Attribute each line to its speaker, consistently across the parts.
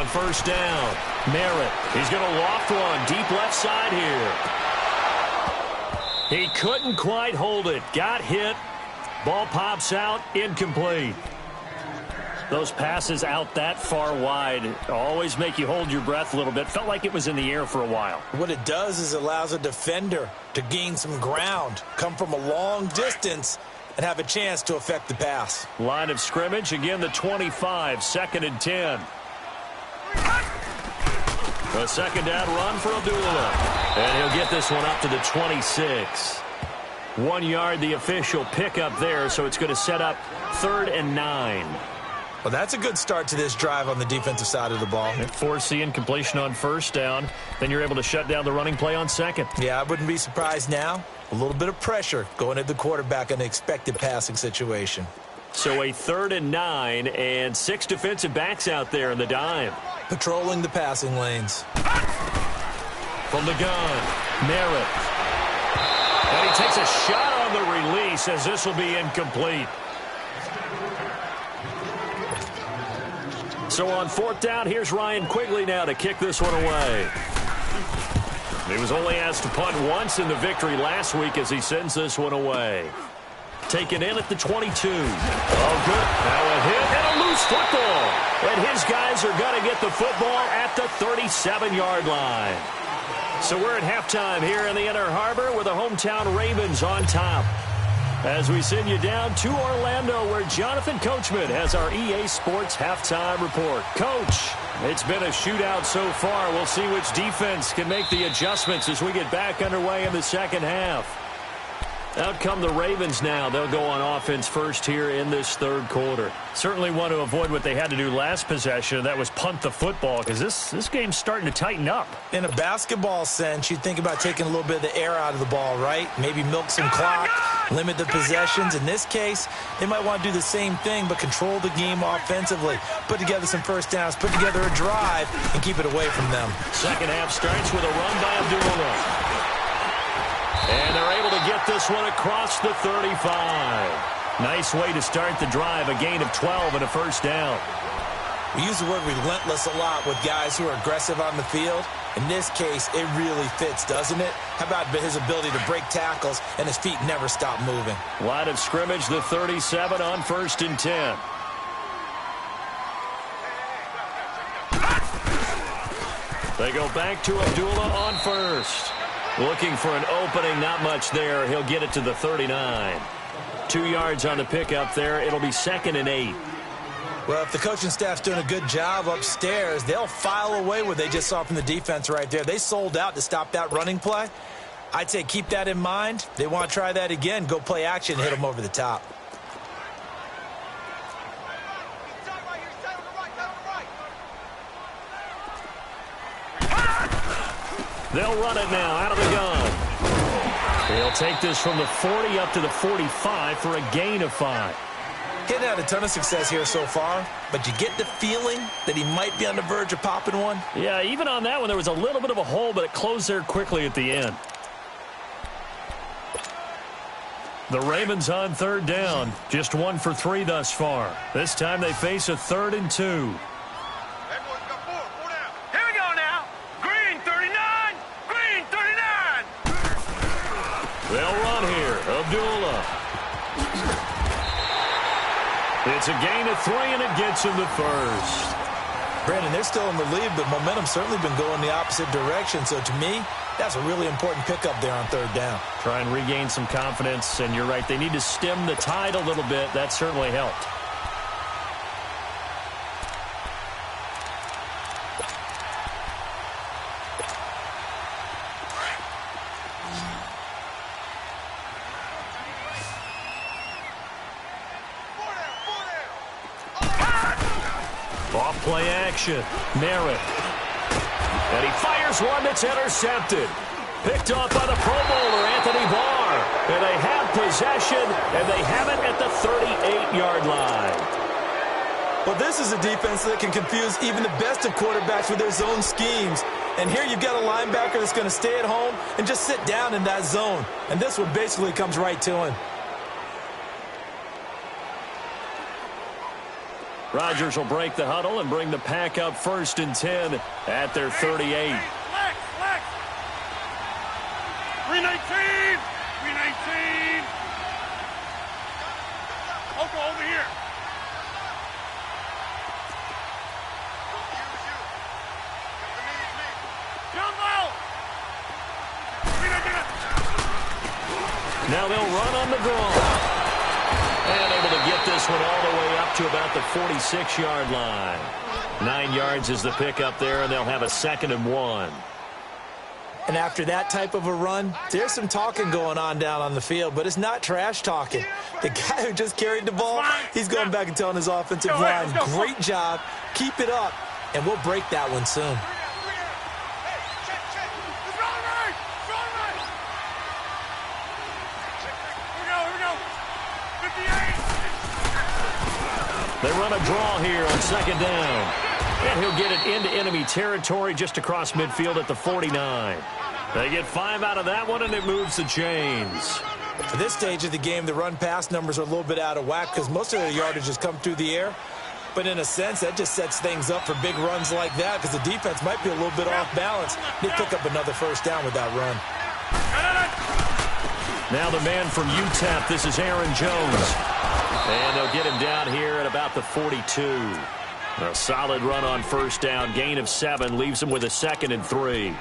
Speaker 1: on first down. Merritt, he's going to loft one deep left side here. He couldn't quite hold it. Got hit. Ball pops out, incomplete. Those passes out that far wide always make you hold your breath a little bit. Felt like it was in the air for a while.
Speaker 2: What it does is allows a defender to gain some ground, come from a long distance, and have a chance to affect the pass.
Speaker 1: Line of scrimmage, again the 25, 2nd and 10. A second down run for Abdullah. And he'll get this one up to the 26. 1 yard, the official pickup there, so it's going to set up 3rd and 9.
Speaker 2: Well, that's a good start to this drive on the defensive side of the ball.
Speaker 1: Force the incompletion on first down. Then you're able to shut down the running play on second.
Speaker 2: Yeah, I wouldn't be surprised now. A little bit of pressure going at the quarterback in an expected passing situation.
Speaker 1: So a 3rd and 9 and 6 defensive backs out there in the dime.
Speaker 2: Patrolling the passing lanes.
Speaker 1: From the gun, Merritt. And he takes a shot on the release as this will be incomplete. So on 4th down, here's Ryan Quigley now to kick this one away. He was only asked to punt once in the victory last week as he sends this one away. Taken in at the 22. Oh, good. Now a hit and a loose football. And his guys are going to get the football at the 37-yard line. So we're at halftime here in the Inner Harbor with the hometown Ravens on top. As we send you down to Orlando, where Jonathan Coachman has our EA Sports halftime report. Coach, it's been a shootout so far. We'll see which defense can make the adjustments as we get back underway in the second half. Out come the Ravens now. They'll go on offense first here in this 3rd quarter. Certainly want to avoid what they had to do last possession. That was punt the football, because this game's starting to tighten up.
Speaker 2: In a basketball sense, you think about taking a little bit of the air out of the ball, right? Maybe milk some clock, limit the possessions. In this case, they might want to do the same thing, but control the game offensively. Put together some first downs, put together a drive, and keep it away from them.
Speaker 1: Second half starts with a run by Abdullah. And they're able to get this one across the 35. Nice way to start the drive, a gain of 12 and a first down.
Speaker 2: We use the word relentless a lot with guys who are aggressive on the field. In this case, it really fits, doesn't it? How about his ability to break tackles and his feet never stop moving?
Speaker 1: Line of scrimmage, the 37 on 1st and 10. They go back to Abdullah on first. Looking for an opening, not much there. He'll get it to the 39. 2 yards on the pickup there. It'll be 2nd and 8.
Speaker 2: Well, if the coaching staff's doing a good job upstairs, they'll file away what they just saw from the defense right there. They sold out to stop that running play. I'd say keep that in mind. They want to try that again. Go play action, hit them over the top.
Speaker 1: They'll run it now out of the gun. He'll take this from the 40 up to the 45 for a gain of 5.
Speaker 2: He's had a ton of success here so far, but you get the feeling that he might be on the verge of popping one.
Speaker 1: Yeah, even on that one, there was a little bit of a hole, but it closed there quickly at the end. The Ravens on 3rd down, just 1 for 3 thus far. This time they face a 3rd and 2. They'll run here. Abdullah. It's a gain of 3, and it gets him the first.
Speaker 2: Brandon, they're still in the lead, but momentum's certainly been going the opposite direction. So to me, that's a really important pickup there on 3rd down.
Speaker 1: Try and regain some confidence, and you're right. They need to stem the tide a little bit. That certainly helped. Off-play action. Merritt. And he fires one that's intercepted. Picked off by the Pro Bowler, Anthony Barr. And they have possession, and they have it at the 38-yard line.
Speaker 2: Well, this is a defense that can confuse even the best of quarterbacks with their zone schemes. And here you've got a linebacker that's going to stay at home and just sit down in that zone. And this one basically comes right to him.
Speaker 1: Rodgers will break the huddle and bring the pack up 1st and 10 at their 38.
Speaker 3: Flex. 319. 319. Local over here.
Speaker 1: Now they'll run on the draw. And able to get this one all the way up to about the 46-yard line. 9 yards is the pickup there, and they'll have a 2nd and 1.
Speaker 2: And after that type of a run, there's some talking going on down on the field, but it's not trash talking. The guy who just carried the ball, he's going back and telling his offensive line, great job, keep it up, and we'll break that one soon.
Speaker 1: They run a draw here on 2nd down. And he'll get it into enemy territory just across midfield at the 49. They get 5 out of that one, and it moves the chains.
Speaker 2: For this stage of the game, the run-pass numbers are a little bit out of whack because most of their yardage has come through the air. But in a sense, that just sets things up for big runs like that because the defense might be a little bit off balance. They pick up another 1st down with that run.
Speaker 1: Now the man from UTEP, this is Aaron Jones. And they'll get him down here at about the 42. A solid run on 1st down. Gain of 7 leaves him with a 2nd and 3.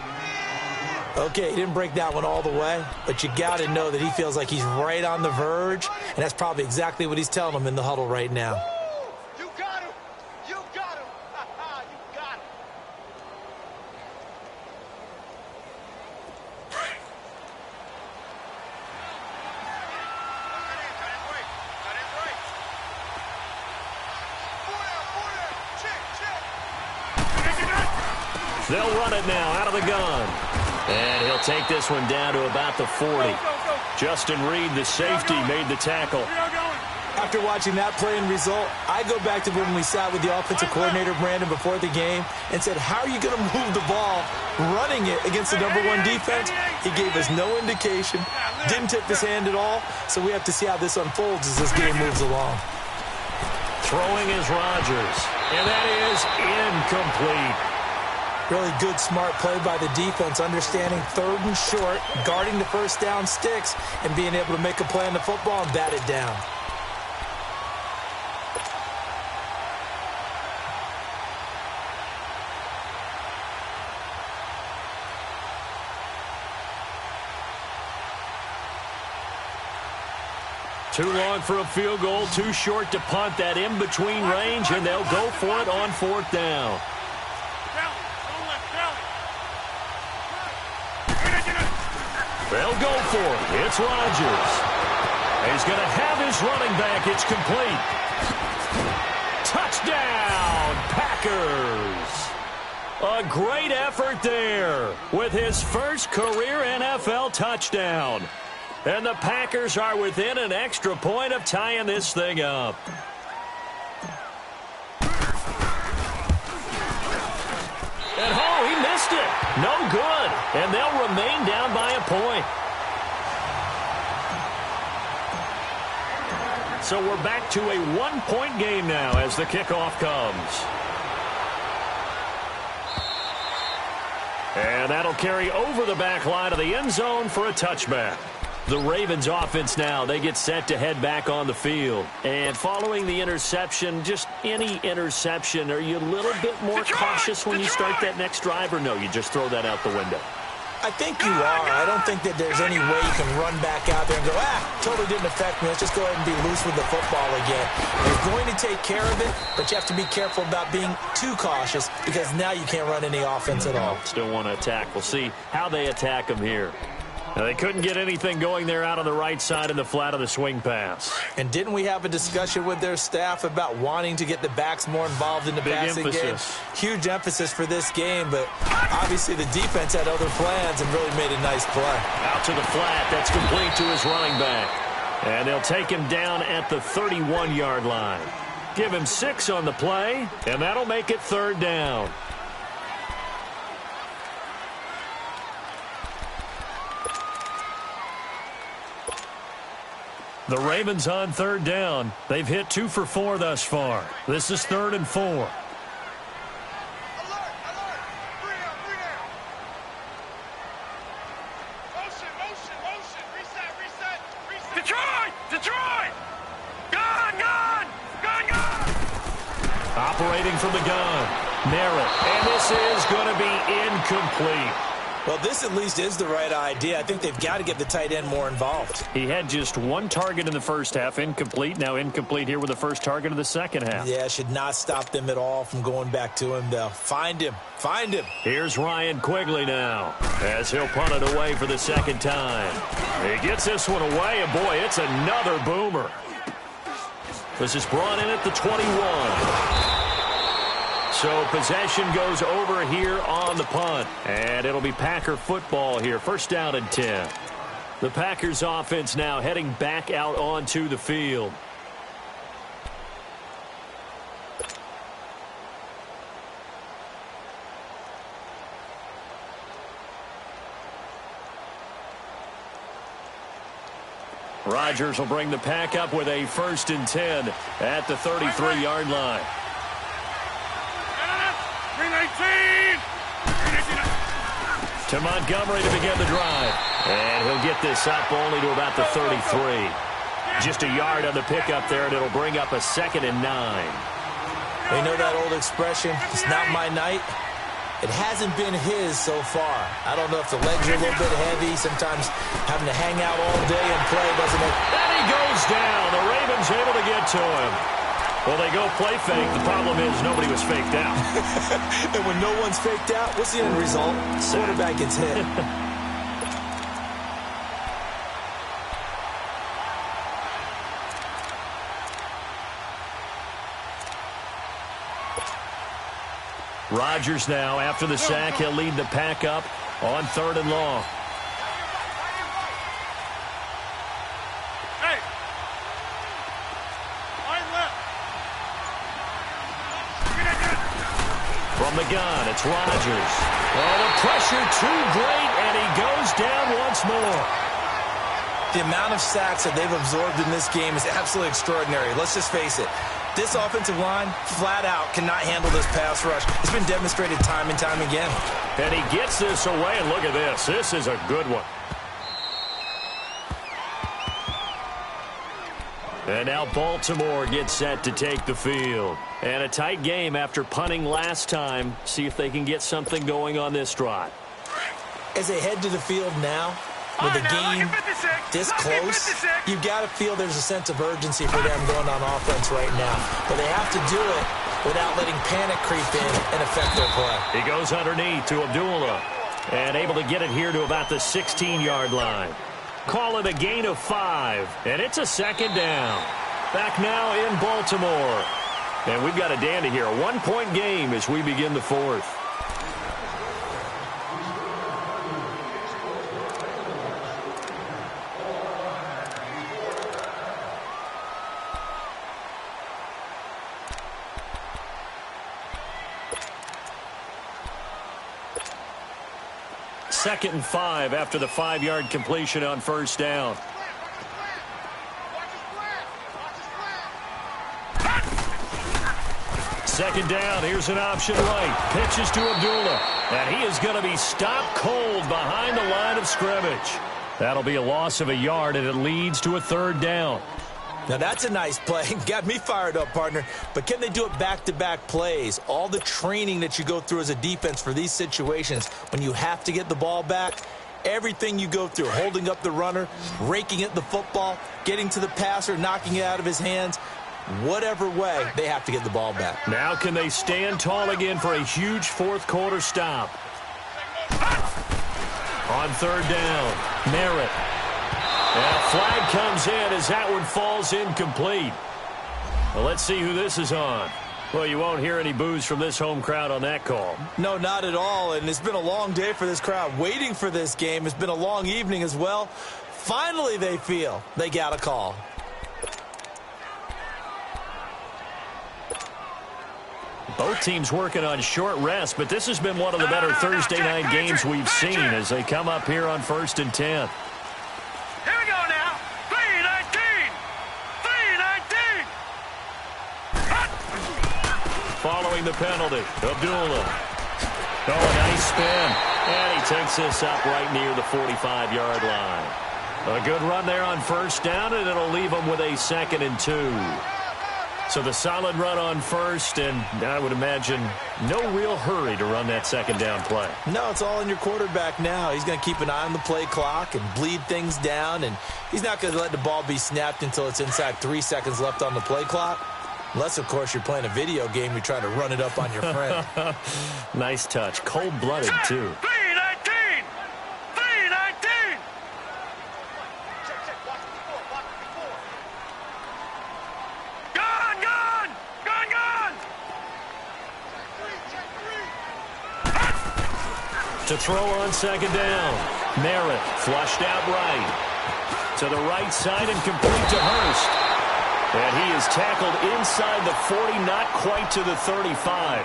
Speaker 2: Okay, he didn't break that one all the way, but you got to know that he feels like he's right on the verge, and that's probably exactly what he's telling them in the huddle right now.
Speaker 3: You got him! You got him! You got him!
Speaker 1: They'll run it now out of the gun. And he'll take this one down to about the 40. Justin Reed, the safety, made the tackle.
Speaker 2: After watching that play and result, I go back to when we sat with the offensive coordinator, Brandon, before the game and said, how are you going to move the ball running it against the #1 defense? He gave us no indication, didn't tip his hand at all, so we have to see how this unfolds as this game moves along.
Speaker 1: Throwing is Rodgers, and that is incomplete.
Speaker 2: Really good, smart play by the defense, understanding 3rd and short, guarding the 1st down sticks, and being able to make a play on the football and bat it down.
Speaker 1: Too long for a field goal, too short to punt. That in-between range, and they'll go for it on 4th down. They'll go for it. It's Rodgers. He's going to have his running back. It's complete. Touchdown, Packers. A great effort there with his first career NFL touchdown. And the Packers are within an extra point of tying this thing up. And oh, he missed it. No good. And they'll remain down by a point. So we're back to a 1-point game now as the kickoff comes. And that'll carry over the back line of the end zone for a touchback. The Ravens offense now, they get set to head back on the field. And following the interception, just any interception, are you a little bit more cautious when you start that next drive, or no, you just throw that out the window?
Speaker 2: I think you are. I don't think that there's any way you can run back out there and go, totally didn't affect me. Let's just go ahead and be loose with the football again. You're going to take care of it, but you have to be careful about being too cautious because now you can't run any offense at all.
Speaker 1: Still want to attack. We'll see how they attack them here. Now, they couldn't get anything going there out on the right side in the flat of the swing pass.
Speaker 2: And didn't we have a discussion with their staff about wanting to get the backs more involved in the passing game? Huge emphasis for this game, but obviously the defense had other plans and really made a nice play.
Speaker 1: Out to the flat. That's complete to his running back. And they'll take him down at the 31-yard line. Give him 6 on the play, and that'll make it 3rd down. The Ravens on third down. They've hit 2 for 4 thus far. This is 3rd and 4.
Speaker 3: Alert, alert. 3 down. Motion. Reset.
Speaker 4: Detroit! Gun!
Speaker 1: Operating from the gun. Merritt. And this is going to be incomplete.
Speaker 2: Well, this at least is the right idea. I think they've got to get the tight end more involved.
Speaker 1: He had just 1 target in the first half, incomplete. Now incomplete here with the first target of the second half.
Speaker 2: Yeah, should not stop them at all from going back to him, though. Find him.
Speaker 1: Here's Ryan Quigley now, as he'll punt it away for the second time. He gets this one away, and boy, it's another boomer. This is brought in at the 21. So possession goes over here on the punt. And it'll be Packer football here. First down and 10. The Packers offense now heading back out onto the field. Rodgers will bring the pack up with a 1st and 10 at the 33-yard line. To Montgomery to begin the drive. And he'll get this up only to about the 33. Just a yard on the pickup there, and it'll bring up a 2nd and 9.
Speaker 2: You know that old expression, it's not my night? It hasn't been his so far. I don't know if the legs are a little bit heavy. Sometimes having to hang out all day and play doesn't make...
Speaker 1: And he goes down. The Ravens able to get to him. Well, they go play fake. The problem is nobody was faked out.
Speaker 2: And when no one's faked out, what's the end result? Quarterback gets hit.
Speaker 1: Rodgers now, after the sack, he'll lead the pack up on 3rd and long. From the gun, it's Rodgers. Oh, the pressure too great, and he goes down once more.
Speaker 2: The amount of sacks that they've absorbed in this game is absolutely extraordinary. Let's just face it. This offensive line, flat out, cannot handle this pass rush. It's been demonstrated time and time again.
Speaker 1: And he gets this away, and look at this. This is a good one. And now Baltimore gets set to take the field. And a tight game after punting last time. See if they can get something going on this drive.
Speaker 2: As they head to the field now, with the game this close, you've got to feel there's a sense of urgency for them going on offense right now. But they have to do it without letting panic creep in and affect their play.
Speaker 1: He goes underneath to Abdullah. And able to get it here to about the 16-yard line. Call it a gain of 5, and it's a 2nd down. Back now in Baltimore. And we've got a dandy here, a 1-point game as we begin the 4th. Second and 5 after the 5-yard completion on 1st down. Second down, here's an option right. Pitches to Abdullah, and he is going to be stopped cold behind the line of scrimmage. That'll be a loss of a yard, and it leads to a 3rd down.
Speaker 2: Now, that's a nice play. Got me fired up, partner. But can they do it back-to-back plays? All the training that you go through as a defense for these situations, when you have to get the ball back, everything you go through, holding up the runner, raking at the football, getting to the passer, knocking it out of his hands, whatever way, they have to get the ball back.
Speaker 1: Now can they stand tall again for a huge 4th-quarter stop? On 3rd down, Merritt. And a flag comes in as that one falls incomplete. Well, let's see who this is on. Well, you won't hear any boos from this home crowd on that call.
Speaker 2: No, not at all, and it's been a long day for this crowd. Waiting for this game. It's been a long evening as well. Finally, they feel they got a call.
Speaker 1: Both teams working on short rest, but this has been one of the better Thursday night games we've seen as they come up here on 1st and 10.
Speaker 4: Here we go now. 3-19.
Speaker 1: throwing the penalty. Abdullah. Oh, a nice spin. And he takes this up right near the 45-yard line. A good run there on first down, and it'll leave them with a 2nd and 2. So the solid run on first, and I would imagine no real hurry to run that 2nd down play.
Speaker 2: No, it's all in your quarterback now. He's going to keep an eye on the play clock and bleed things down, and he's not going to let the ball be snapped until it's inside 3 seconds left on the play clock. Unless, of course, you're playing a video game, you're trying to run it up on your friend.
Speaker 1: Nice touch. Cold-blooded, too.
Speaker 4: 319! 319!
Speaker 3: Check, watch before.
Speaker 4: Gone!
Speaker 3: Check 3.
Speaker 1: To throw on 2nd down. Merritt flushed out right. To the right side and complete to Hurst. And he is tackled inside the 40, not quite to the 35.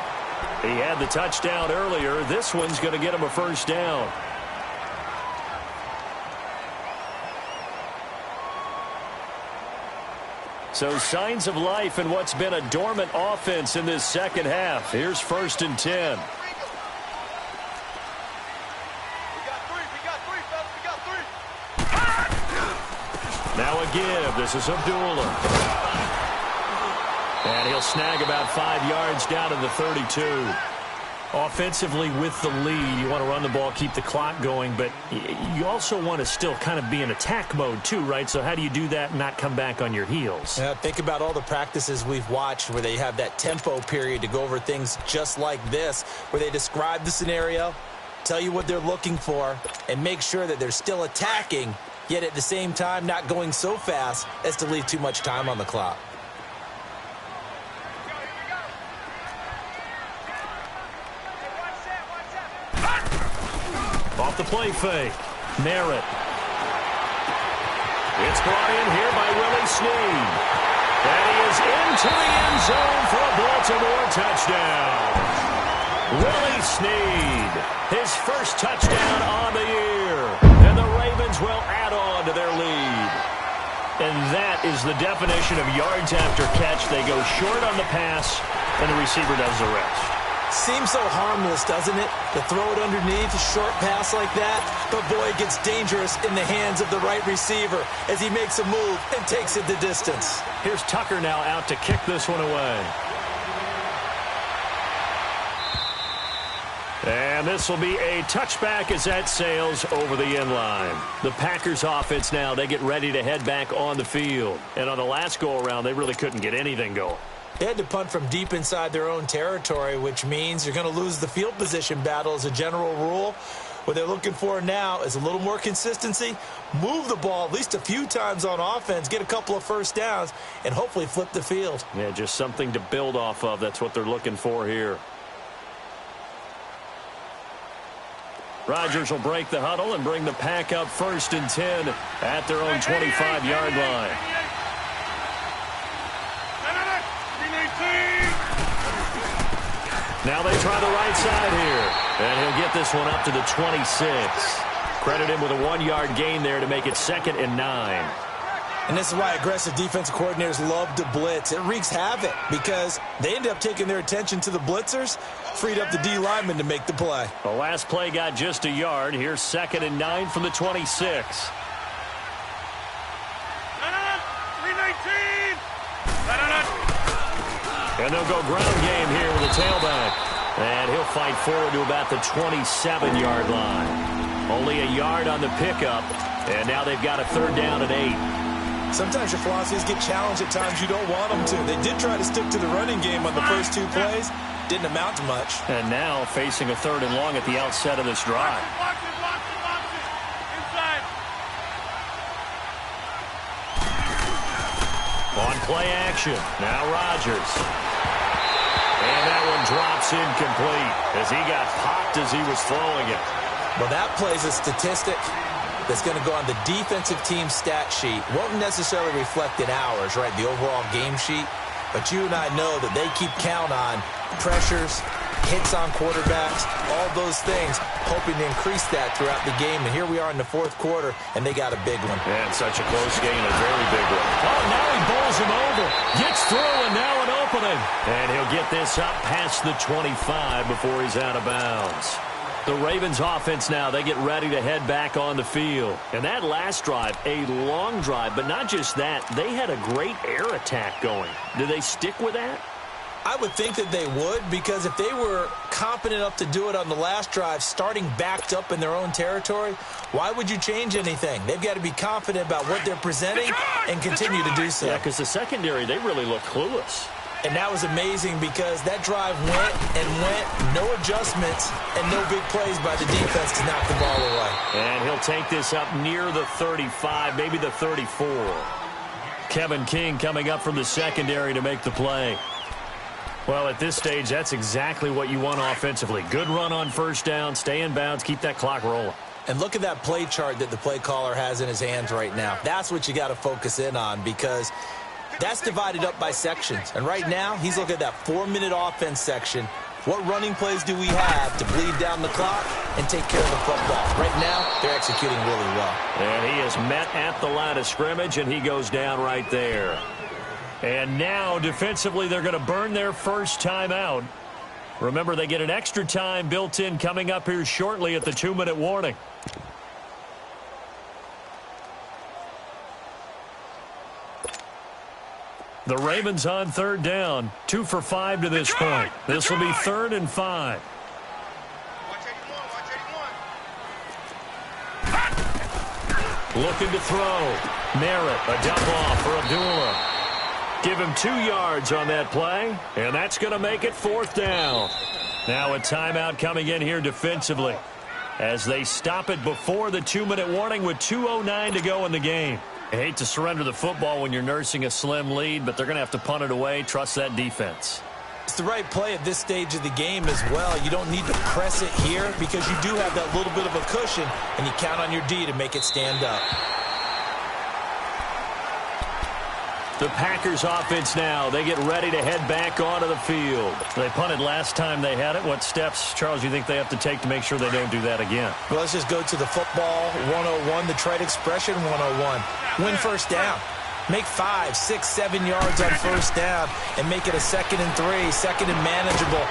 Speaker 1: He had the touchdown earlier. This one's going to get him a 1st down. So signs of life in what's been a dormant offense in this 2nd half. Here's 1st and 10. Now a give. This is Abdullah. And he'll snag about 5 yards down to the 32. Offensively with the lead, you want to run the ball, keep the clock going, but you also want to still kind of be in attack mode too, right? So how do you do that and not come back on your heels?
Speaker 2: Yeah, think about all the practices we've watched where they have that tempo period to go over things just like this, where they describe the scenario, tell you what they're looking for, and make sure that they're still attacking, yet at the same time not going so fast as to leave too much time on the clock.
Speaker 1: Off the play fake. Merritt. It's brought in here by Willie Snead. And he is into the end zone for a Baltimore touchdown. Willie Snead, his first touchdown on the year. And the Ravens will add on to their lead. And that is the definition of yards after catch. They go short on the pass, and the receiver does the rest.
Speaker 2: Seems so harmless, doesn't it? To throw it underneath, a short pass like that. But boy, it gets dangerous in the hands of the right receiver as he makes a move and takes it the distance.
Speaker 1: Here's Tucker now out to kick this one away. And this will be a touchback as that sails over the end line. The Packers offense now, they get ready to head back on the field. And on the last go-around, they really couldn't get anything going.
Speaker 2: They had to punt from deep inside their own territory, which means you're going to lose the field position battle as a general rule. What they're looking for now is a little more consistency, move the ball at least a few times on offense, get a couple of 1st downs, and hopefully flip the field.
Speaker 1: Yeah, just something to build off of. That's what they're looking for here. Rodgers will break the huddle and bring the pack up 1st and 10 at their own 25-yard line. Now they try the right side here. And he'll get this one up to the 26. Credit him with a 1-yard gain there to make it 2nd and 9.
Speaker 2: And this is why aggressive defensive coordinators love to blitz. It wreaks havoc because they end up taking their attention to the blitzers, freed up the D lineman to make the play.
Speaker 1: The last play got just a yard. Here's 2nd and 9 from the 26. And they'll go ground game here with a tailback. And he'll fight forward to about the 27-yard line. Only a yard on the pickup. And now they've got a 3rd down and 8.
Speaker 2: Sometimes your philosophies get challenged at times you don't want them to. They did try to stick to the running game on the first 2 plays. Didn't amount to much.
Speaker 1: And now facing a 3rd and long at the outset of this drive. On play action. Now Rodgers. And that one drops incomplete as he got popped as he was throwing it.
Speaker 2: Well, that plays a statistic that's going to go on the defensive team stat sheet. Won't necessarily reflect in ours, right, the overall game sheet. But you and I know that they keep count on pressures, hits on quarterbacks, all those things, hoping to increase that throughout the game. And here we are in the 4th quarter, and they got a big one.
Speaker 1: And such a close game, a very big one. Oh, now he bowls him over. Gets through, and now an opening. And he'll get this up past the 25 before he's out of bounds. The Ravens offense now, they get ready to head back on the field. And that last drive, a long drive, but not just that, they had a great air attack going. Do they stick with that?
Speaker 2: I would think that they would, because if they were competent enough to do it on the last drive, starting backed up in their own territory, why would you change anything? They've got to be confident about what they're presenting and continue to do so.
Speaker 1: Yeah, because the secondary, they really look clueless.
Speaker 2: And that was amazing because that drive went and went, no adjustments, and no big plays by the defense to knock the ball away.
Speaker 1: And he'll take this up near the 35, maybe the 34. Kevin King coming up from the secondary to make the play. Well, at this stage, that's exactly what you want offensively. Good run on first down, stay in bounds, keep that clock rolling.
Speaker 2: And look at that play chart that the play caller has in his hands right now. That's what you got to focus in on, because that's divided up by sections. And right now, he's looking at that 4-minute offense section. What running plays do we have to bleed down the clock and take care of the football? Right now, they're executing really well.
Speaker 1: And he is met at the line of scrimmage, and he goes down right there. And now, defensively, they're going to burn their first timeout. Remember, they get an extra time built in coming up here shortly at the 2-minute warning. The Ravens on third down, 2 for 5 to this point. This will be 3rd and 5. Looking to throw. Merritt, a dump off for Abdullah. Give him 2 yards on that play, and that's going to make it 4th down. Now a timeout coming in here defensively as they stop it before the 2-minute warning with 2:09 to go in the game. I hate to surrender the football when you're nursing a slim lead, but they're going to have to punt it away. Trust that defense.
Speaker 2: It's the right play at this stage of the game as well. You don't need to press it here because you do have that little bit of a cushion, and you count on your D to make it stand up.
Speaker 1: The Packers offense now, they get ready to head back onto the field. They punted last time they had it. What steps, Charles, you think they have to take to make sure they don't do that again?
Speaker 2: Well, let's just go to the football 101, the trite expression 101. Win first down. Make 5, 6, 7 yards on first down and make it a 2nd and 3, 2nd and manageable.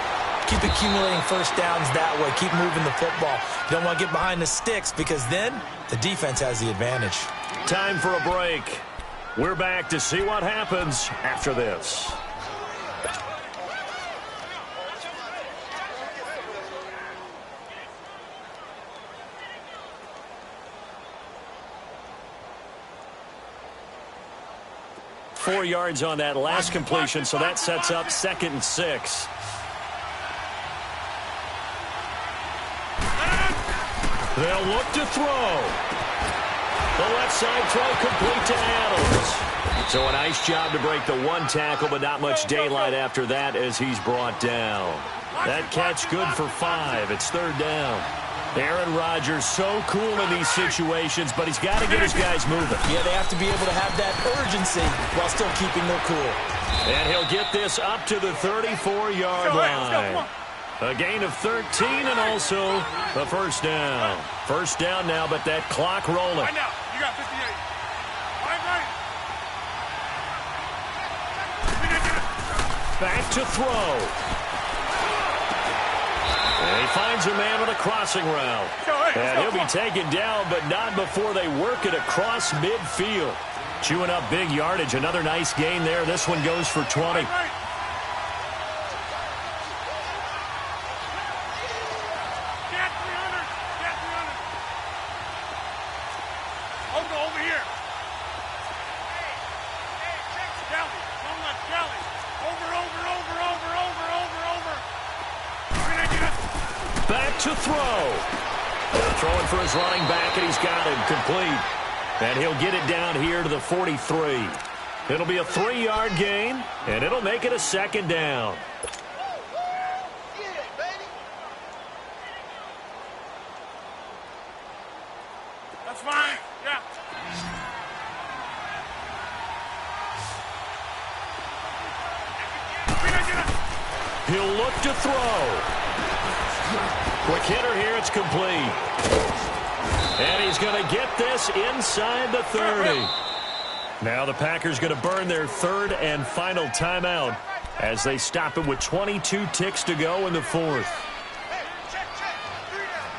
Speaker 2: Keep accumulating first downs that way. Keep moving the football. You don't want to get behind the sticks because then the defense has the advantage.
Speaker 1: Time for a break. We're back to see what happens after this. Four yards on that last completion, so that sets up 2nd and 6. They'll look to throw. The left side throw complete to Adams. So a nice job to break the 1 tackle, but not much daylight after that as he's brought down. That catch good for 5. It's 3rd down. Aaron Rodgers so cool in these situations, but he's got to get his guys moving.
Speaker 2: Yeah, they have to be able to have that urgency while still keeping their cool.
Speaker 1: And he'll get this up to the 34-yard line. A gain of 13 and also a first down. First down now, but that clock rolling.
Speaker 4: Right now, you got 58. Right.
Speaker 1: Back to throw. And he finds a man with a crossing route. And he'll be taken down, but not before they work it across midfield. Chewing up big yardage. Another nice gain there. This one goes for 20.
Speaker 4: Right.
Speaker 1: To throw. Throwing for his running back, and he's got him complete. And he'll get it down here to the 43. It'll be a 3-yard gain, and it'll make it a 2nd down.
Speaker 4: That's fine. Yeah.
Speaker 1: He'll look to throw. Quick hitter here, it's complete. And he's going to get this inside the 30. Now the Packers going to burn their 3rd and final timeout as they stop it with 22 ticks to go in the fourth.
Speaker 3: Hey, check. 3 down.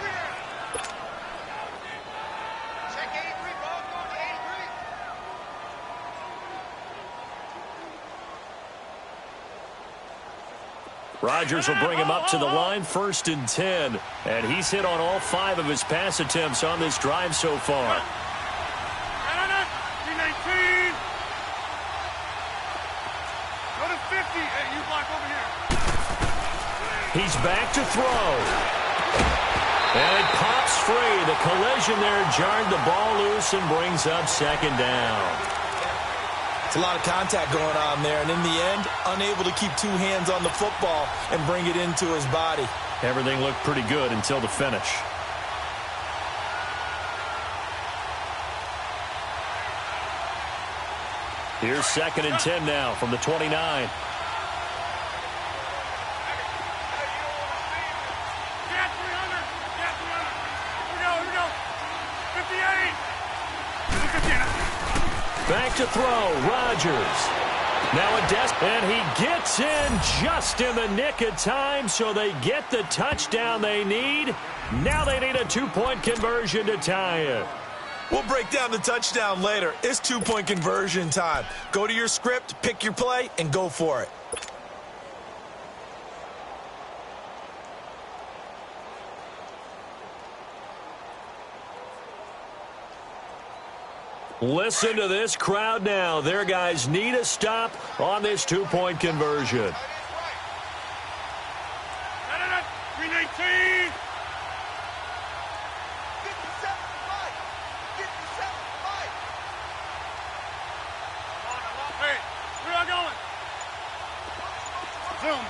Speaker 3: Check 83, ball. Going to 83.
Speaker 1: Rodgers will bring him up to the line, 1st and 10. And he's hit on all 5 of his pass attempts on this drive so far.
Speaker 4: 319. Go to 50. Hey, you block over here.
Speaker 1: He's back to throw. And it pops free. The collision there jarred the ball loose and brings up 2nd down.
Speaker 2: It's a lot of contact going on there, and in the end, unable to keep 2 hands on the football and bring it into his body.
Speaker 1: Everything looked pretty good until the finish. Here's 2nd and 10 now from the 29.
Speaker 4: Get 300. Here we go. 58. 58.
Speaker 1: Back to throw, Rodgers. Now a and he gets in just in the nick of time, so they get the touchdown they need. Now they need a 2-point conversion to tie it.
Speaker 2: We'll break down the touchdown later. It's 2-point conversion time. Go to your script, pick your play, and go for it.
Speaker 1: Listen to this crowd now. Their guys need a stop on this 2-point conversion.
Speaker 4: 319.
Speaker 3: 57-5.
Speaker 4: Hey, where y'all going? Zoom.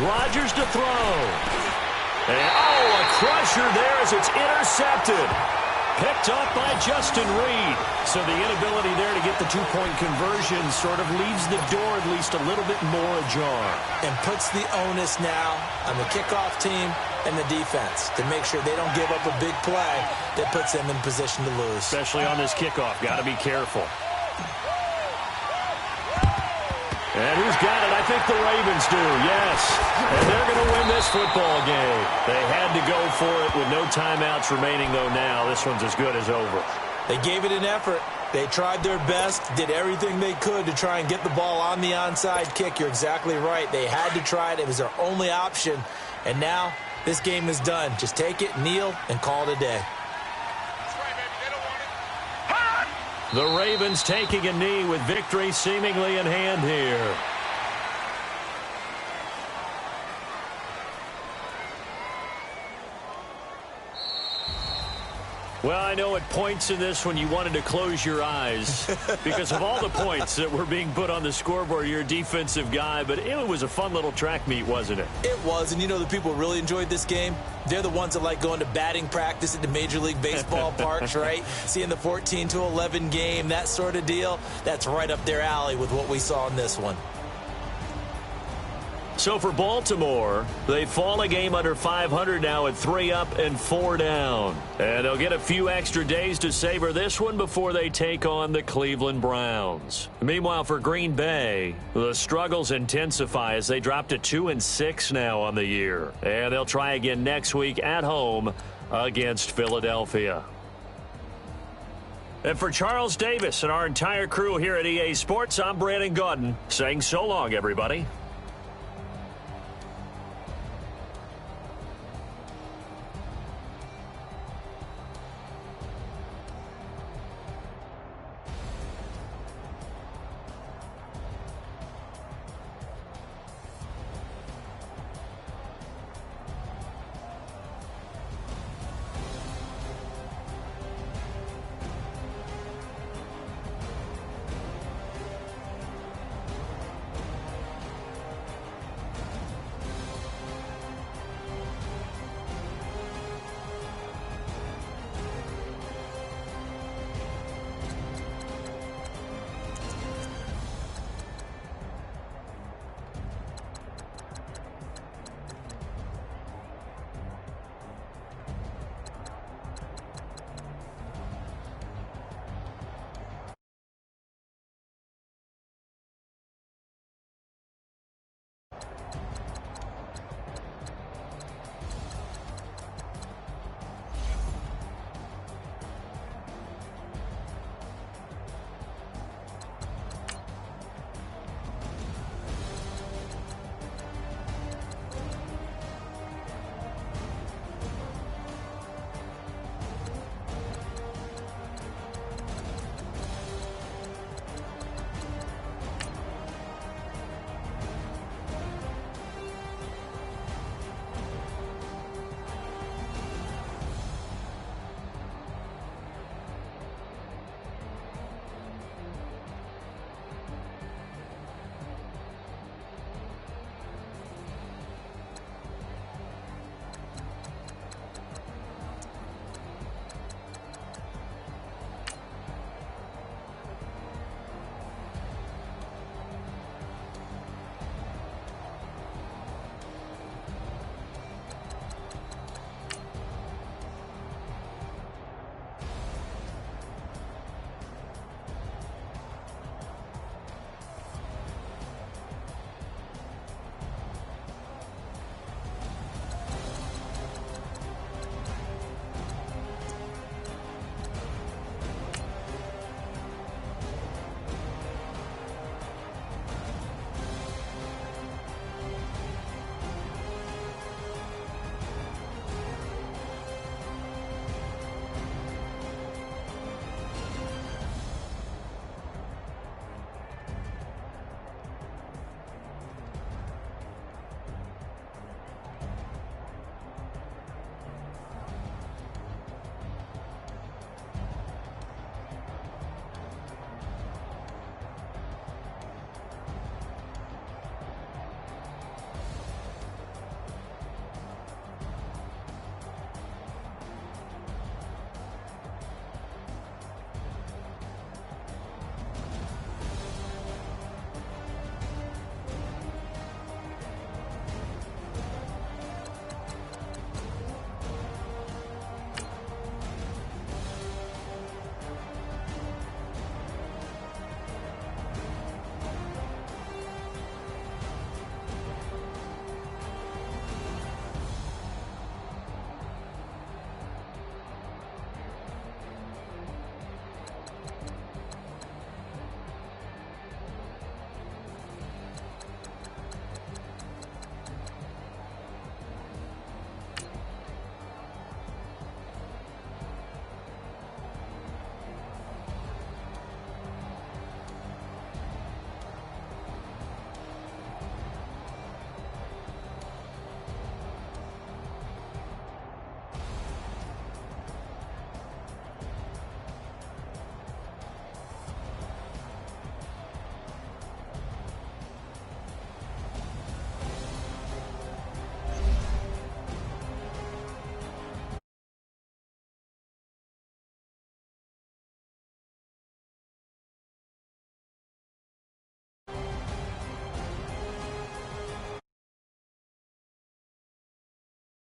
Speaker 1: Rodgers to throw. And, a crusher there as it's intercepted. Picked up by Justin Reed. So the inability there to get the 2-point conversion sort of leaves the door at least a little bit more ajar.
Speaker 2: And puts the onus now on the kickoff team and the defense to make sure they don't give up a big play that puts them in position to lose.
Speaker 1: Especially on this kickoff. Got to be careful. And who's got it? I think the Ravens do, yes. And they're going to win this football game. They had to go for it with no timeouts remaining, though, now. This one's as good as over.
Speaker 2: They gave it an effort. They tried their best, did everything they could to try and get the ball on the onside kick. You're exactly right. They had to try it. It was their only option. And now this game is done. Just take it, kneel, and call it a day.
Speaker 3: That's right, baby. They don't want it.
Speaker 1: The Ravens taking a knee with victory seemingly in hand here. Well, I know at points in this when you wanted to close your eyes because of all the points that were being put on the scoreboard. You're a defensive guy, but it was a fun little track meet, wasn't it?
Speaker 2: It was, and you know the people who really enjoyed this game? They're the ones that like going to batting practice at the Major League Baseball parks, right? Seeing the 14-11 game, that sort of deal. That's right up their alley with what we saw in this one.
Speaker 1: So for Baltimore, they fall a game under 500 now at 3 up and 4 down. And they'll get a few extra days to savor this one before they take on the Cleveland Browns. Meanwhile, for Green Bay, the struggles intensify as they drop to 2-6 now on the year. And they'll try again next week at home against Philadelphia. And for Charles Davis and our entire crew here at EA Sports, I'm Brandon Gaudin saying so long, everybody.